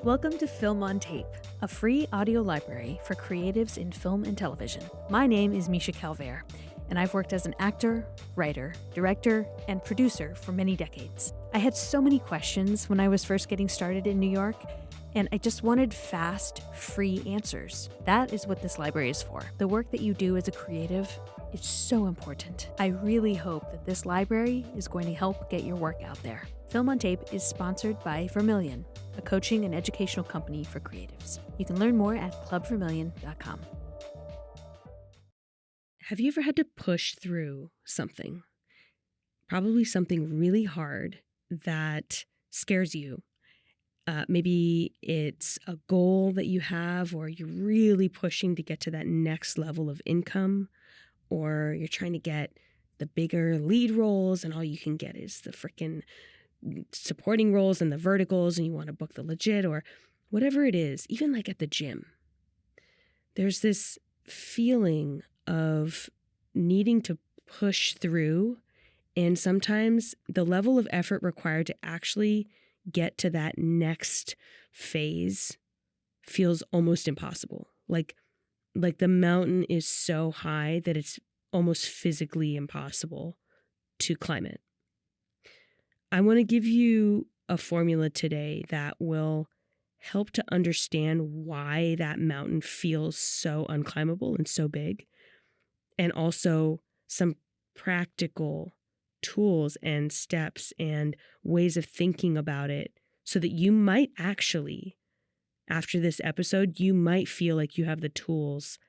Welcome to Film on Tape, a free audio library for creatives in film and television. My name is Misha Calvert, and I've worked as an actor, writer, director, and producer for many decades. I had so many questions when I was first getting started in New York, and I just wanted fast, free answers. That is what this library is for. The work that you do as a creative is so important. I really hope that this library is going to help get your work out there. Film on Tape is sponsored by Vermilion, a coaching and educational company for creatives. You can learn more at clubvermilion.com. Have you ever had to push through something? Probably something really hard that scares you. Maybe it's a goal that you have, or you're really pushing to get to that next level of income, or you're trying to get the bigger lead roles and all you can get is the freaking supporting roles and the verticals, and you want to book the legit or whatever it is. Even like at the gym, there's this feeling of needing to push through, and sometimes the level of effort required to actually get to that next phase feels almost impossible. Like the mountain is so high that it's almost physically impossible to climb it. I want to give you a formula today that will help to understand why that mountain feels so unclimbable and so big, and also some practical tools and steps and ways of thinking about it so that you might actually, after this episode, you might feel like you have the tools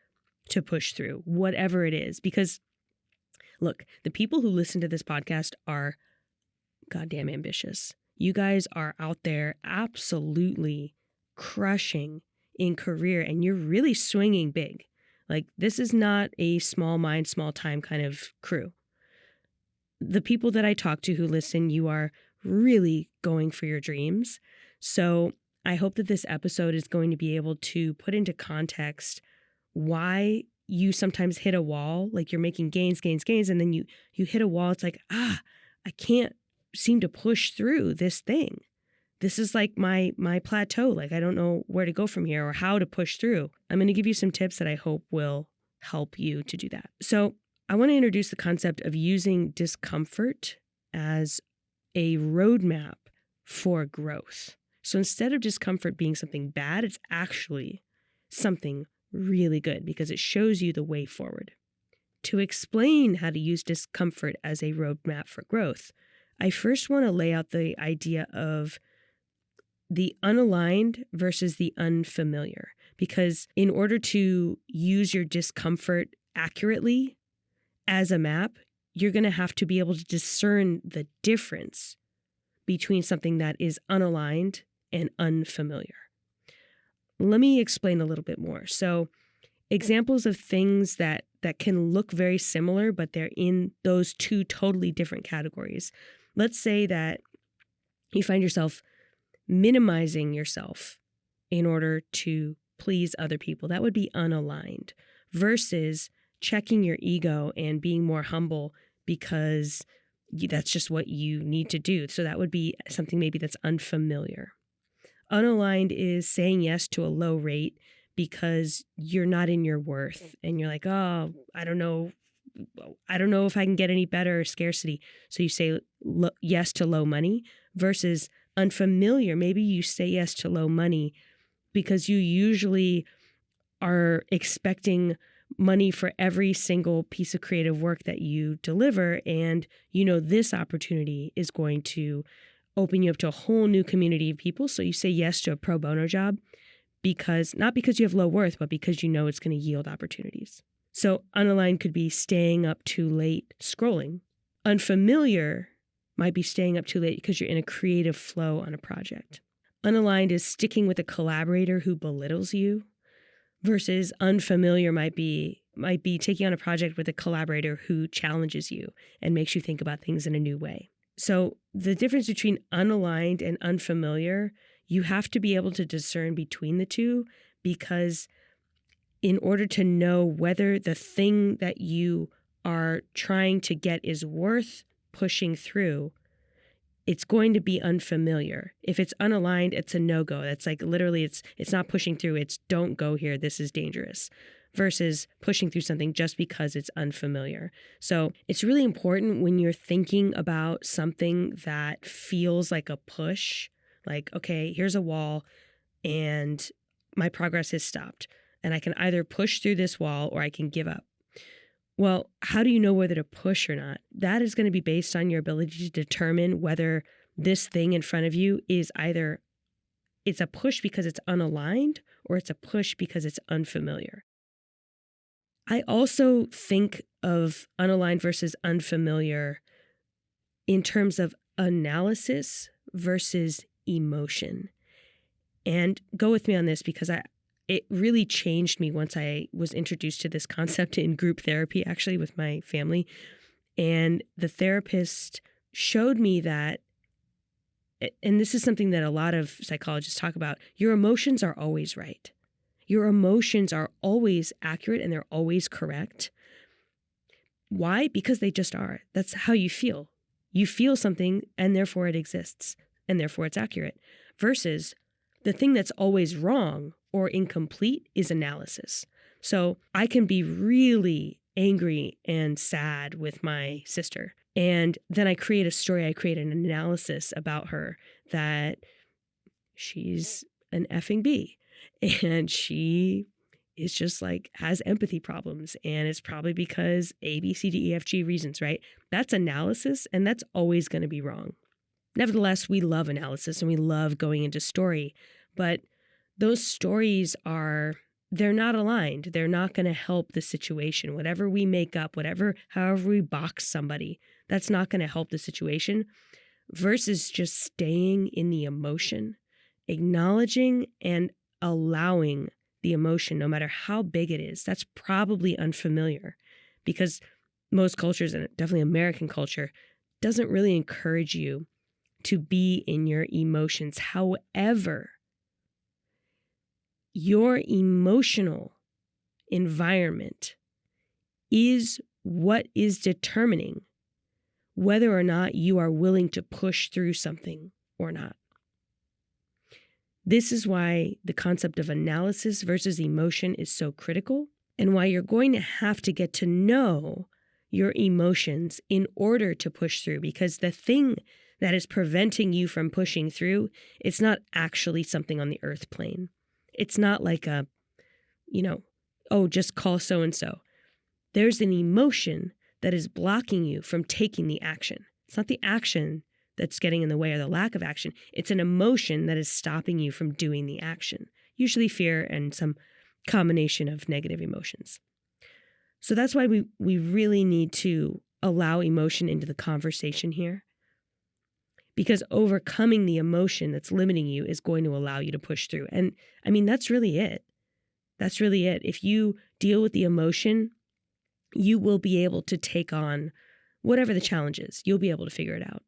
to push through whatever it is. Because look, the people who listen to this podcast are goddamn ambitious. You guys are out there absolutely crushing in career, and you're really swinging big. Like, this is not a small mind, small time kind of crew. The people that I talk to who listen, you are really going for your dreams. So I hope that this episode is going to be able to put into context why you sometimes hit a wall, like you're making gains, and then you hit a wall. It's like, I can't seem to push through this thing. This is like my plateau. Like, I don't know where to go from here or how to push through. I'm going to give you some tips that I hope will help you to do that. So I want to introduce the concept of using discomfort as a roadmap for growth. So instead of discomfort being something bad, it's actually something really good because it shows you the way forward. To explain how to use discomfort as a roadmap for growth, I first want to lay out the idea of the unaligned versus the unfamiliar, because in order to use your discomfort accurately as a map, you're going to have to be able to discern the difference between something that is unaligned and unfamiliar. Let me explain a little bit more. So, examples of things that can look very similar, but they're in those two totally different categories. Let's say that you find yourself minimizing yourself in order to please other people. That would be unaligned, versus checking your ego and being more humble because that's just what you need to do. So that would be something maybe that's unfamiliar. Unaligned is saying yes to a low rate because you're not in your worth and you're like, oh, I don't know if I can get any better, scarcity. So you say yes to low money, versus unfamiliar. Maybe you say yes to low money because you usually are expecting money for every single piece of creative work that you deliver. And you know this opportunity is going to open you up to a whole new community of people. So you say yes to a pro bono job not because you have low worth, but because you know it's going to yield opportunities. So unaligned could be staying up too late scrolling. Unfamiliar might be staying up too late because you're in a creative flow on a project. Unaligned is sticking with a collaborator who belittles you, versus unfamiliar might be taking on a project with a collaborator who challenges you and makes you think about things in a new way. So the difference between unaligned and unfamiliar, you have to be able to discern between the two, because in order to know whether the thing that you are trying to get is worth pushing through, it's going to be unfamiliar. If it's unaligned, it's a no-go. That's like literally it's not pushing through. It's don't go here. This is dangerous. Versus pushing through something just because it's unfamiliar. So it's really important when you're thinking about something that feels like a push, like, okay, here's a wall and my progress is stopped. And I can either push through this wall or I can give up. Well, how do you know whether to push or not? That is going to be based on your ability to determine whether this thing in front of you is either it's a push because it's unaligned or it's a push because it's unfamiliar. I also think of unaligned versus unfamiliar in terms of analysis versus emotion. And go with me on this because it really changed me once I was introduced to this concept in group therapy, actually, with my family. And the therapist showed me that, and this is something that a lot of psychologists talk about, your emotions are always right. Your emotions are always accurate and they're always correct. Why? Because they just are. That's how you feel. You feel something and therefore it exists and therefore it's accurate. Versus the thing that's always wrong or incomplete is analysis. So I can be really angry and sad with my sister. And then I create a story, I create an analysis about her that she's an effing bee. And she is just like has empathy problems. And it's probably because A, B, C, D, E, F, G reasons, right? That's analysis and that's always going to be wrong. Nevertheless, we love analysis and we love going into story. But those stories they're not aligned. They're not going to help the situation. Whatever we make up, however we box somebody, that's not going to help the situation versus just staying in the emotion, acknowledging and allowing the emotion, no matter how big it is. That's probably unfamiliar because most cultures, and definitely American culture, doesn't really encourage you to be in your emotions. However, your emotional environment is what is determining whether or not you are willing to push through something or not. This is why the concept of analysis versus emotion is so critical and why you're going to have to get to know your emotions in order to push through, because the thing that is preventing you from pushing through, it's not actually something on the earth plane. It's not like just call so-and-so. There's an emotion that is blocking you from taking the action. It's not the action that's getting in the way or the lack of action. It's an emotion that is stopping you from doing the action, usually fear and some combination of negative emotions. So that's why we really need to allow emotion into the conversation here, because overcoming the emotion that's limiting you is going to allow you to push through. And I mean, that's really it. That's really it. If you deal with the emotion, you will be able to take on whatever the challenge is. You'll be able to figure it out.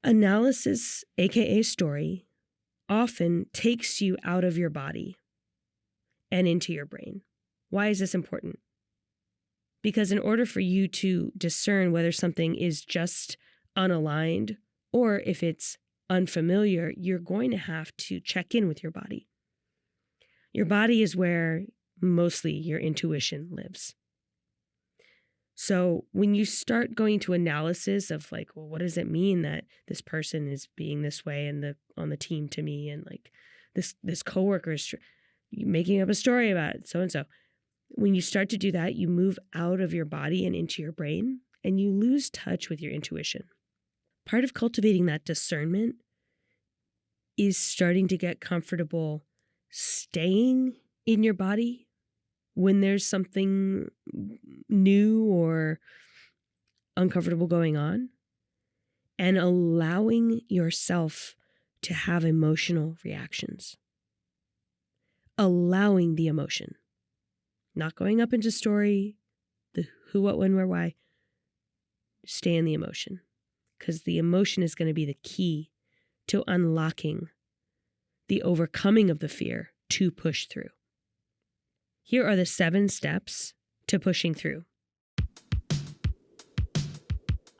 Analysis, aka story, often takes you out of your body and into your brain. Why is this important? Because in order for you to discern whether something is just unaligned or if it's unfamiliar, you're going to have to check in with your body. Your body is where mostly your intuition lives. So when you start going to analysis of like, well, what does it mean that this person is being this way and on the team to me, and like this coworker is making up a story about it, so and so. When you start to do that, you move out of your body and into your brain, and you lose touch with your intuition. Part of cultivating that discernment is starting to get comfortable staying in your body when there's something new or uncomfortable going on, and allowing yourself to have emotional reactions. Allowing the emotion. Not going up into story, the who, what, when, where, why. Stay in the emotion. Because the emotion is going to be the key to unlocking the overcoming of the fear to push through. Here are the 7 steps to pushing through.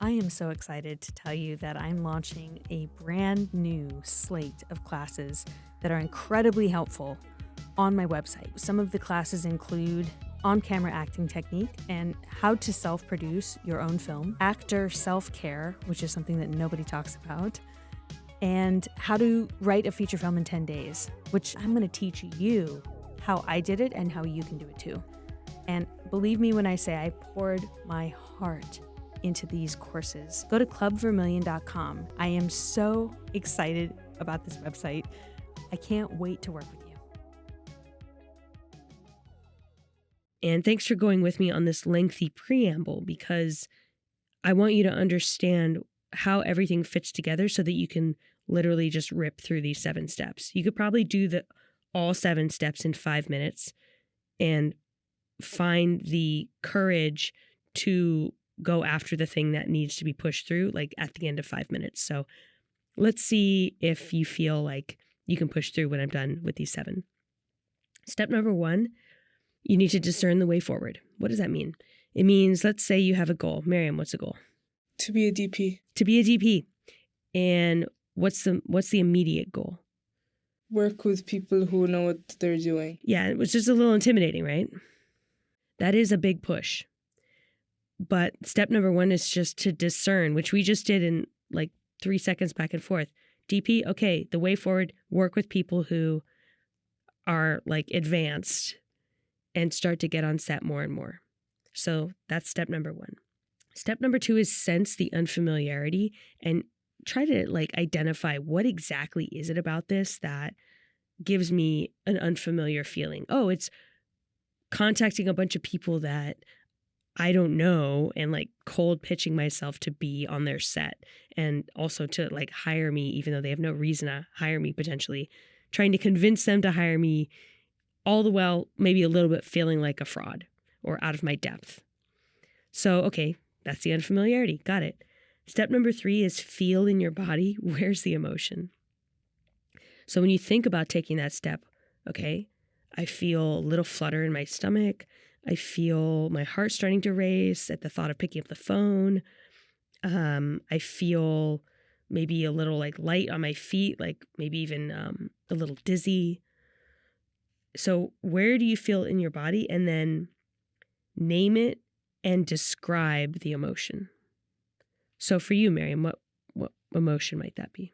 I am so excited to tell you that I'm launching a brand new slate of classes that are incredibly helpful on my website. Some of the classes include on-camera acting technique and how to self-produce your own film, actor self-care, which is something that nobody talks about, and how to write a feature film in 10 days, which I'm going to teach you how I did it and how you can do it too. And believe me when I say I poured my heart into these courses. Go to clubvermillion.com. I am so excited about this website. I can't wait to work with you. And thanks for going with me on this lengthy preamble, because I want you to understand how everything fits together so that you can literally just rip through these 7 steps. You could probably do all 7 steps in 5 minutes and find the courage to go after the thing that needs to be pushed through, like at the end of 5 minutes. So let's see if you feel like you can push through when I'm done with these 7. Step number 1, you need to discern the way forward. What does that mean? It means, let's say you have a goal. Maryam, what's the goal? To be a DP. To be a DP. And what's the immediate goal? Work with people who know what they're doing. Yeah, it was just a little intimidating, right? That is a big push. But step number 1 is just to discern, which we just did in like 3 seconds back and forth. DP, okay, the way forward, work with people who are like advanced and start to get on set more and more. So that's step number 1. Step number 2 is sense the unfamiliarity and try to like identify what exactly is it about this that gives me an unfamiliar feeling. Oh, it's contacting a bunch of people that I don't know and like cold pitching myself to be on their set and also to like hire me, even though they have no reason to hire me potentially, trying to convince them to hire me, all the while maybe a little bit feeling like a fraud or out of my depth. So, okay, that's the unfamiliarity. Got it. Step number 3 is feel in your body. Where's the emotion? So when you think about taking that step, okay, I feel a little flutter in my stomach. I feel my heart starting to race at the thought of picking up the phone. I feel maybe a little like light on my feet, like maybe even a little dizzy. So where do you feel in your body? And then name it and describe the emotion. So for you, Maryam, what emotion might that be?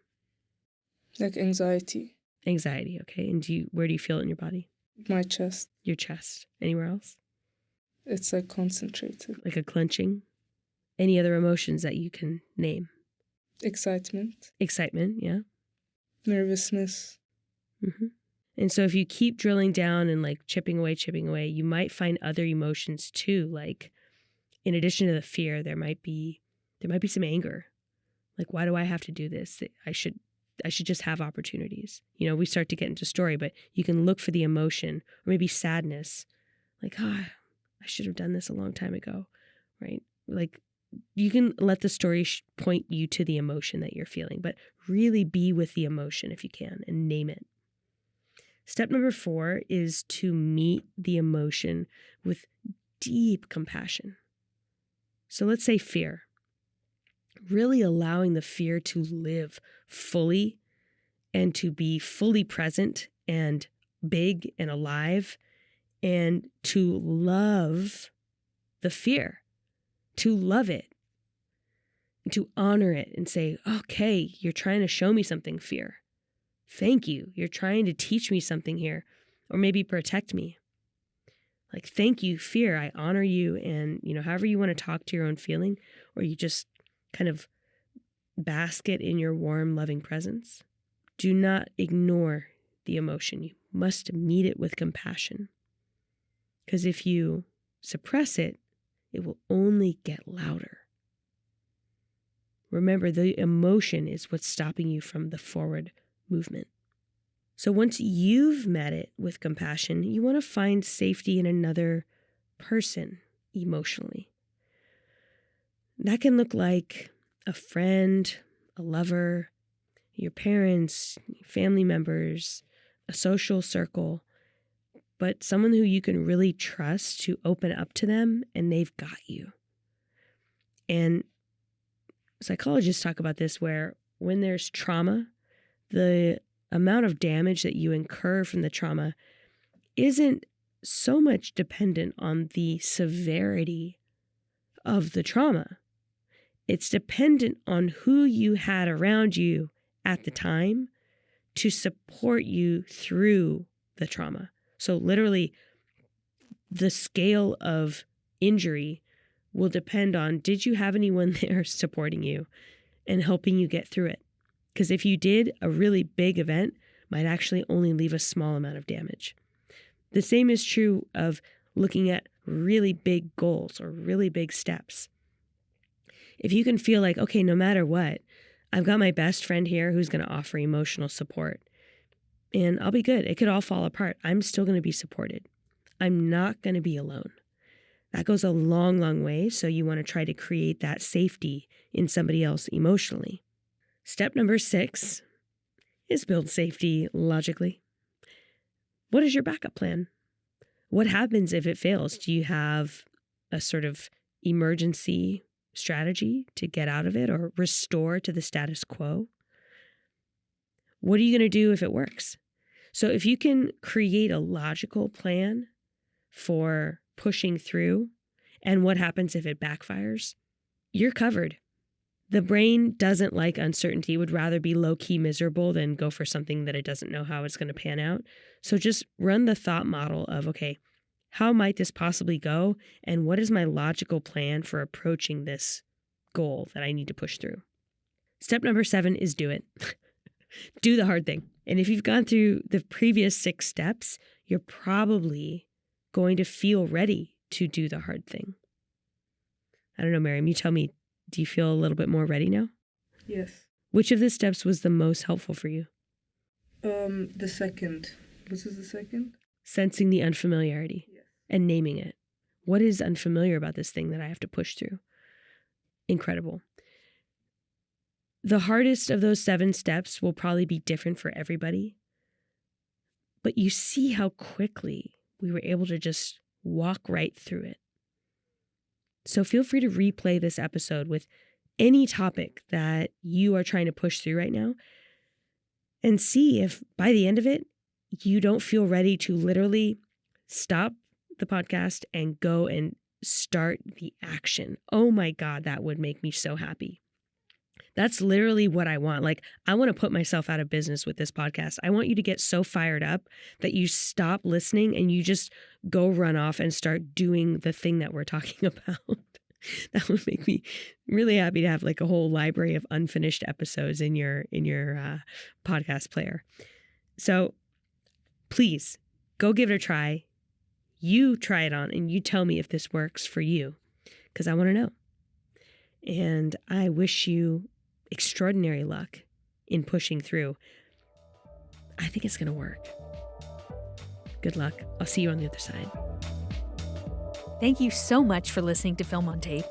Like anxiety. Anxiety, okay. And where do you feel it in your body? My chest. Your chest. Anywhere else? It's like concentrated. Like a clenching? Any other emotions that you can name? Excitement. Excitement, yeah. Nervousness. Mm-hmm. And so if you keep drilling down and like chipping away, you might find other emotions too. Like in addition to the fear, there might be some anger. Like, why do I have to do this? I should just have opportunities. You know, we start to get into story, but you can look for the emotion or maybe sadness. Like, I should have done this a long time ago, right? Like you can let the story point you to the emotion that you're feeling, but really be with the emotion if you can and name it. Step number 4 is to meet the emotion with deep compassion. So let's say fear. Really allowing the fear to live fully and to be fully present and big and alive, and to love the fear, to love it, and to honor it and say, okay, you're trying to show me something, fear. Thank you. You're trying to teach me something here, or maybe protect me. Like, thank you, fear. I honor you. And, you know, however you want to talk to your own feeling, or you just kind of bask it in your warm, loving presence. Do not ignore the emotion. You must meet it with compassion. Because if you suppress it, it will only get louder. Remember, the emotion is what's stopping you from the forward movement. So once you've met it with compassion, you want to find safety in another person emotionally. That can look like a friend, a lover, your parents, family members, a social circle, but someone who you can really trust to open up to them and they've got you. And psychologists talk about this, where when there's trauma, the amount of damage that you incur from the trauma isn't so much dependent on the severity of the trauma. It's dependent on who you had around you at the time to support you through the trauma. So literally, the scale of injury will depend on, did you have anyone there supporting you and helping you get through it? Because if you did, a really big event might actually only leave a small amount of damage. The same is true of looking at really big goals or really big steps. If you can feel like, okay, no matter what, I've got my best friend here who's going to offer emotional support, and I'll be good. It could all fall apart. I'm still going to be supported. I'm not going to be alone. That goes a long, long way. So you want to try to create that safety in somebody else emotionally. Step number 6 is build safety logically. What is your backup plan? What happens if it fails? Do you have a sort of emergency strategy to get out of it or restore to the status quo? What are you going to do if it works? So if you can create a logical plan for pushing through and what happens if it backfires, you're covered. The brain doesn't like uncertainty, would rather be low-key miserable than go for something that it doesn't know how it's going to pan out. So just run the thought model of, okay, how might this possibly go? And what is my logical plan for approaching this goal that I need to push through? Step number 7 is do it. Do the hard thing. And if you've gone through the previous 6 steps, you're probably going to feel ready to do the hard thing. I don't know, Maryam, you tell me, do you feel a little bit more ready now? Yes. Which of the steps was the most helpful for you? The second. What is the second? Sensing the unfamiliarity. Yes. And naming it. What is unfamiliar about this thing that I have to push through? Incredible. The hardest of those 7 steps will probably be different for everybody. But you see how quickly we were able to just walk right through it. So feel free to replay this episode with any topic that you are trying to push through right now and see if by the end of it, you don't feel ready to literally stop the podcast and go and start the action. Oh my God, that would make me so happy. That's literally what I want. Like, I want to put myself out of business with this podcast. I want you to get so fired up that you stop listening and you just go run off and start doing the thing that we're talking about. That would make me really happy to have like a whole library of unfinished episodes in your podcast player. So please go give it a try. You try it on and you tell me if this works for you, because I want to know. And I wish you extraordinary luck in pushing through. I think it's going to work. Good luck. I'll see you on the other side. Thank you so much for listening to Film on Tape.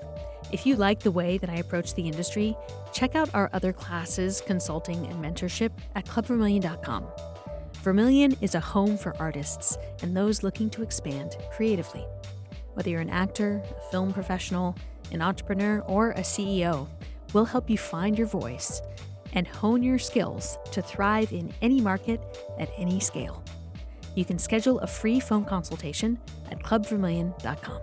If you like the way that I approach the industry, check out our other classes, consulting, and mentorship at clubvermilion.com. Vermilion is a home for artists and those looking to expand creatively. Whether you're an actor, a film professional, an entrepreneur, or a CEO, we'll help you find your voice and hone your skills to thrive in any market at any scale. You can schedule a free phone consultation at clubvermilion.com.